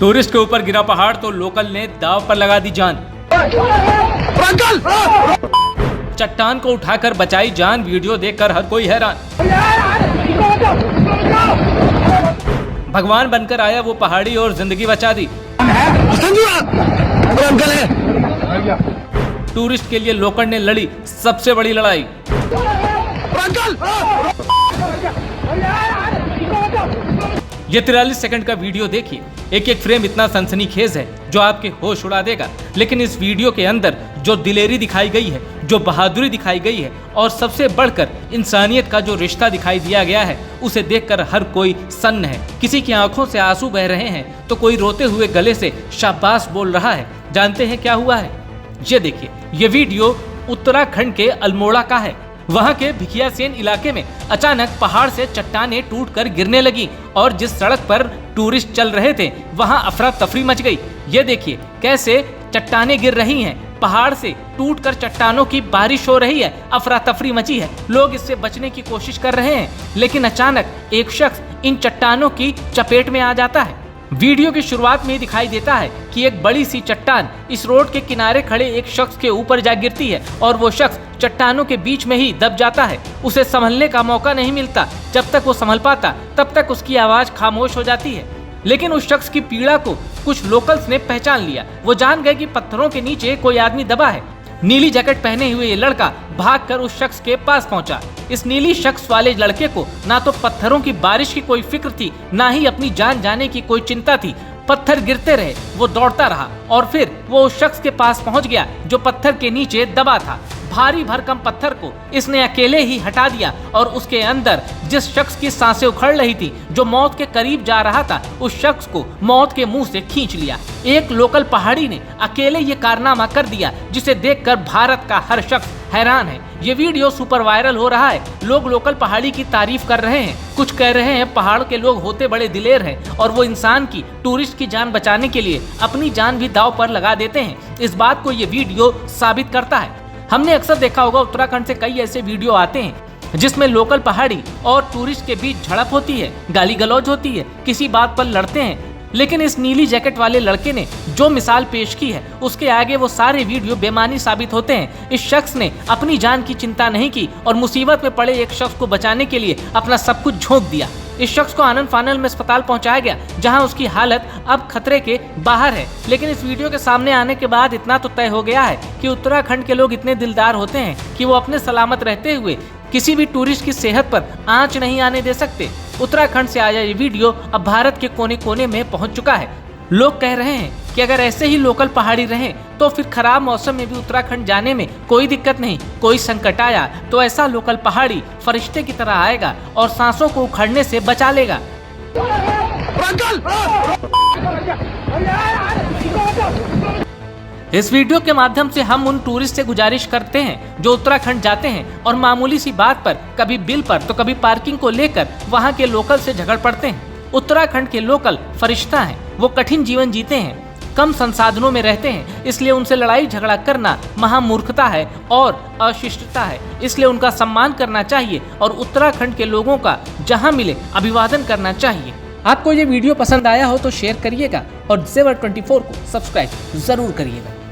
Tourist के ऊपर गिरा पहाड़ तो लोकल ने दांव पर लगा दी जान। चट्टान को उठाकर बचाई जान, वीडियो देखकर हर कोई हैरान। भगवान बनकर आया वो पहाड़ी और जिंदगी बचा दी। टूरिस्ट के लिए लोकल ने लड़ी सबसे बड़ी लड़ाई। ये 43 सेकंड का वीडियो देखिए, एक एक फ्रेम इतना सनसनीखेज है जो आपके होश उड़ा देगा। लेकिन इस वीडियो के अंदर जो दिलेरी दिखाई गई है, जो बहादुरी दिखाई गई है और सबसे बढ़कर इंसानियत का जो रिश्ता दिखाई दिया गया है, उसे देखकर हर कोई सन्न है। किसी की आंखों से आंसू बह रहे हैं तो कोई रोते हुए गले से शाबाश बोल रहा है। जानते हैं क्या हुआ है? ये देखिए, ये वीडियो उत्तराखंड के अल्मोड़ा का है। वहां के भिखियासेन इलाके में अचानक पहाड़ से चट्टानें टूटकर गिरने लगी और जिस सड़क पर टूरिस्ट चल रहे थे वहां अफरा तफरी मच गई। ये देखिए कैसे चट्टानें गिर रही हैं, पहाड़ से टूटकर चट्टानों की बारिश हो रही है, अफरा तफरी मची है। लोग इससे बचने की कोशिश कर रहे हैं, लेकिन अचानक एक शख्स इन चट्टानों की चपेट में आ जाता है। वीडियो की शुरुआत में ही दिखाई देता है कि एक बड़ी सी चट्टान इस रोड के किनारे खड़े एक शख्स के ऊपर जा गिरती है और वो शख्स चट्टानों के बीच में ही दब जाता है। उसे संभलने का मौका नहीं मिलता। जब तक वो संभल पाता तब तक उसकी आवाज खामोश हो जाती है। लेकिन उस शख्स की पीड़ा को कुछ लोकल्स ने पहचान लिया। वो जान गए कि पत्थरों के नीचे कोई आदमी दबा है। नीली जैकेट पहने हुए ये लड़का भागकर उस शख्स के पास पहुंचा। इस नीली शख्स वाले लड़के को ना तो पत्थरों की बारिश की कोई फिक्र थी, ना ही अपनी जान जाने की कोई चिंता थी। पत्थर गिरते रहे, वो दौड़ता रहा और फिर वो उस शख्स के पास पहुंच गया जो पत्थर के नीचे दबा था। भारी भरकम पत्थर को इसने अकेले ही हटा दिया और उसके अंदर जिस शख्स की सांसें उखड़ रही थी, जो मौत के करीब जा रहा था, उस शख्स को मौत के मुंह से खींच लिया। एक लोकल पहाड़ी ने अकेले ये कारनामा कर दिया जिसे देखकर भारत का हर शख्स हैरान है। ये वीडियो सुपर वायरल हो रहा है। लोग लोकल पहाड़ी की तारीफ कर रहे हैं। कुछ कह रहे हैं पहाड़ के लोग होते बड़े दिलेर हैं और वो इंसान की, टूरिस्ट की जान बचाने के लिए अपनी जान भी दांव पर लगा देते हैं। इस बात को ये वीडियो साबित करता है। हमने अक्सर देखा होगा उत्तराखंड से कई ऐसे वीडियो आते हैं जिसमें लोकल पहाड़ी और टूरिस्ट के बीच झड़प होती है, गाली गलौज होती है, किसी बात पर लड़ते हैं। लेकिन इस नीली जैकेट वाले लड़के ने जो मिसाल पेश की है उसके आगे वो सारे वीडियो बेमानी साबित होते हैं। इस शख्स ने अपनी जान की चिंता नहीं की और मुसीबत में पड़े एक शख्स को बचाने के लिए अपना सब कुछ झोंक दिया। इस शख्स को आनंद फानल में अस्पताल पहुंचाया गया जहां उसकी हालत अब खतरे के बाहर है। लेकिन इस वीडियो के सामने आने के बाद इतना तो तय हो गया है कि उत्तराखंड के लोग इतने दिलदार होते हैं कि वो अपने सलामत रहते हुए किसी भी टूरिस्ट की सेहत पर आंच नहीं आने दे सकते। उत्तराखंड से आया ये वीडियो अब भारत के कोने कोने में पहुंच चुका है। लोग कह रहे हैं कि अगर ऐसे ही लोकल पहाड़ी रहें तो फिर खराब मौसम में भी उत्तराखंड जाने में कोई दिक्कत नहीं। कोई संकट आया तो ऐसा लोकल पहाड़ी फरिश्ते की तरह आएगा और सांसों को उखड़ने से बचा लेगा। इस वीडियो के माध्यम से हम उन टूरिस्ट से गुजारिश करते हैं जो उत्तराखंड जाते हैं और मामूली सी बात पर, कभी बिल पर तो कभी पार्किंग को लेकर वहां के लोकल से झगड़ पड़ते हैं। उत्तराखंड के लोकल फरिश्ता हैं। वो कठिन जीवन जीते हैं, कम संसाधनों में रहते हैं, इसलिए उनसे लड़ाई झगड़ा करना महामूर्खता है और अशिष्टता है। इसलिए उनका सम्मान करना चाहिए और उत्तराखंड के लोगों का जहां मिले अभिवादन करना चाहिए। आपको ये वीडियो पसंद आया हो तो शेयर करिएगा और ज़ेवर 24 को सब्सक्राइब जरूर करिएगा।